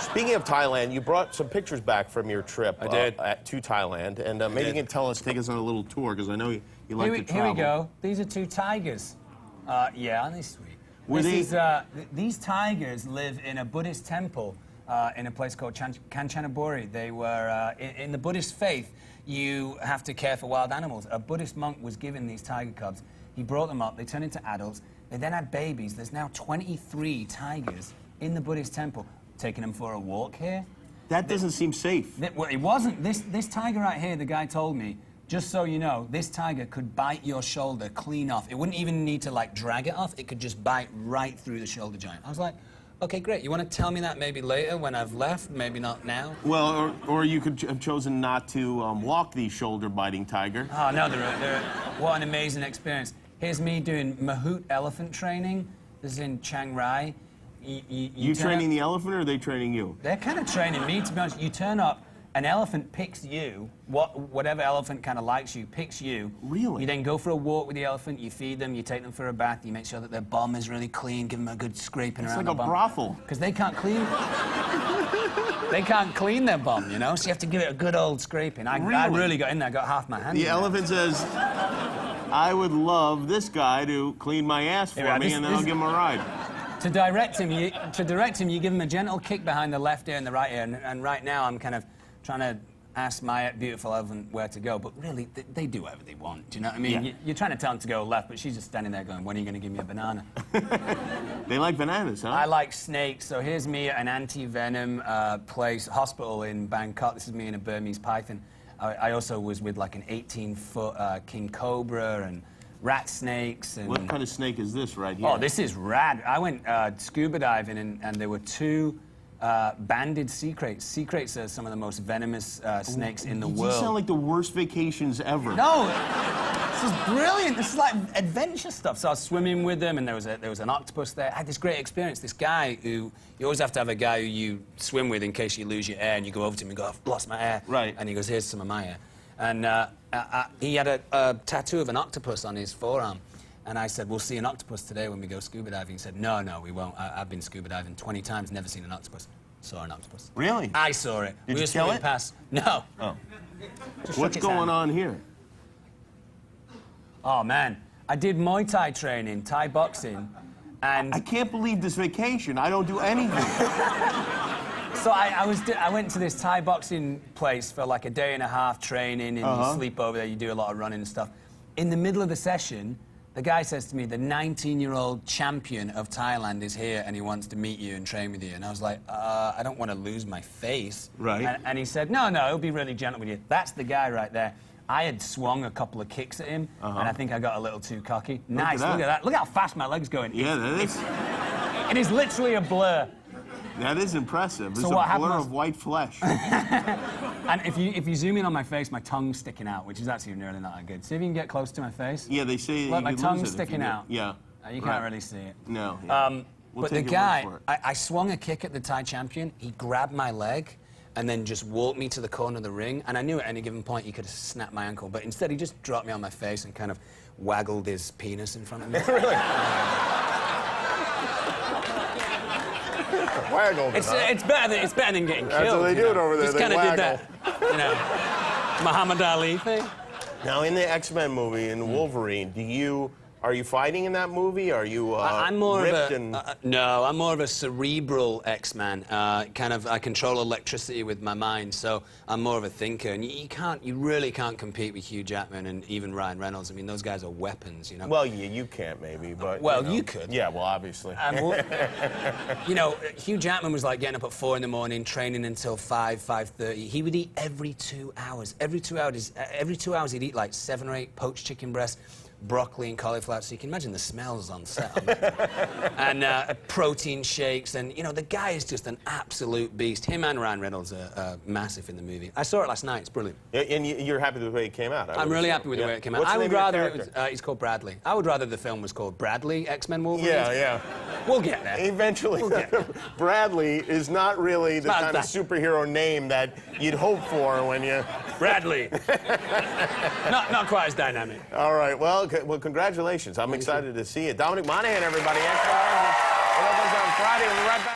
Speaking of Thailand, you brought some pictures back from your trip I did. to Thailand, and maybe you can take us on a little tour, because I know you like to travel. Here we go. These are two tigers. Yeah, aren't they sweet? These tigers live in a Buddhist temple in a place called Kanchanaburi. They were, in the Buddhist faith, you have to care for wild animals. A Buddhist monk was given these tiger cubs. He brought them up, they turned into adults, they then had babies. There's now 23 tigers in the Buddhist temple. Taking them for a walk here. That doesn't seem safe. Well, it wasn't. This tiger right here, the guy told me, just so you know, this tiger could bite your shoulder clean off. It wouldn't even need to, like, drag it off. It could just bite right through the shoulder joint. I was like, okay, great. You want to tell me that maybe later when I've left? Maybe not now? Well, or you could have chosen not to walk the shoulder-biting tiger. Oh, no, what an amazing experience. Here's me doing Mahout elephant training. This is in Chiang Rai. You training the elephant, or are they training you? They're kind of training me, to be honest. You turn up, an elephant picks you, whatever elephant kind of likes you, picks you. Really? You then go for a walk with the elephant, you feed them, you take them for a bath, you make sure that their bum is really clean, give them a good scraping around the bum. It's like a brothel. Because they can't clean... They can't clean their bum, you know? So you have to give it a good old scraping. I really got in there, got half my hand in The elephant says, I would love this guy to clean my ass for me, and then I'll give him a ride. To direct him, you give him a gentle kick behind the left ear and the right ear, and right now I'm kind of trying to ask my beautiful elephant where to go, but really, they do whatever they want, do you know what I mean? Yeah. You're trying to tell them to go left, but she's just standing there going, when are you going to give me a banana? They like bananas, huh? I like snakes, so here's me at an anti-venom hospital in Bangkok. This is me in a Burmese python. I also was with like an 18-foot king cobra and rat snakes. And what kind of snake is this right here? Oh, this is rad. I went scuba diving, and there were two banded sea kraits. Sea kraits are some of the most venomous snakes in the world. These sound like the worst vacations ever. No, this is brilliant. This is like adventure stuff. So I was swimming with them, and there was an octopus there. I had this great experience. This guy who, you always have to have a guy who you swim with in case you lose your air, and you go over to him and go, I've lost my air. Right. And he goes, here's some of my air. And he had a tattoo of an octopus on his forearm. And I said, we'll see an octopus today when we go scuba diving. He said, no, we won't. I've been scuba diving 20 times, never seen an octopus. Saw an octopus. Really? I saw it. Did you kill it? Past. No. Oh. What's going on here? Oh, man. I did Muay Thai training, Thai boxing, and... I can't believe this vacation. I don't do anything. So I went to this Thai boxing place for like a day and a half training, and you sleep over there, you do a lot of running and stuff. In the middle of the session, the guy says to me, the 19-year-old champion of Thailand is here, and he wants to meet you and train with you. And I was like, I don't want to lose my face. Right. And he said, no, he'll be really gentle with you. That's the guy right there. I had swung a couple of kicks at him, and I think I got a little too cocky. Nice, look at that. Look how fast my leg's going. Yeah, that is. It is literally a blur. That is impressive. It's so a blur of white flesh. And if you zoom in on my face, my tongue's sticking out, which is actually really not that good. See if you can get close to my face. Yeah, they say look, my tongue's sticking out. Yeah. You can't really see it. No. Yeah. But the guy, I swung a kick at the Thai champion. He grabbed my leg and then just walked me to the corner of the ring. And I knew at any given point he could have snapped my ankle. But instead, he just dropped me on my face and kind of waggled his penis in front of me. Really? Waggled it, it's better than getting killed. That's what they do it over there. Just kind of did that, you know, Muhammad Ali thing. Now, in the X-Men movie, in Wolverine, are you fighting in that movie? Are you I'm more ripped of a, no, I'm more of a cerebral X-Man. I control electricity with my mind, so I'm more of a thinker. And you really can't compete with Hugh Jackman and even Ryan Reynolds. I mean, those guys are weapons, you know. Well, yeah, you can't maybe, but well, you know. you could. Yeah, well, obviously. You know, Hugh Jackman was like getting up at 4 in the morning, training until 5:30. He would eat every 2 hours. Every 2 hours, he'd eat like 7 or 8 poached chicken breasts, broccoli and cauliflower, so you can imagine the smells on set. And protein shakes, and, you know, the guy is just an absolute beast. Him and Ryan Reynolds are massive in the movie. I saw it last night. It's brilliant. And you're happy with the way it came out? I'm really happy with the way it came out. What's I would rather it was, he's called Bradley. I would rather the film was called Bradley, X-Men Wolverine. Yeah. We'll get there. Eventually. We'll get there. Bradley is not really the kind of superhero name that you'd hope for when you... Bradley. not quite as dynamic. All right. Well, congratulations. I'm excited to see it. Dominic Monaghan, everybody. X-Men. It opens on Friday. We'll be right back.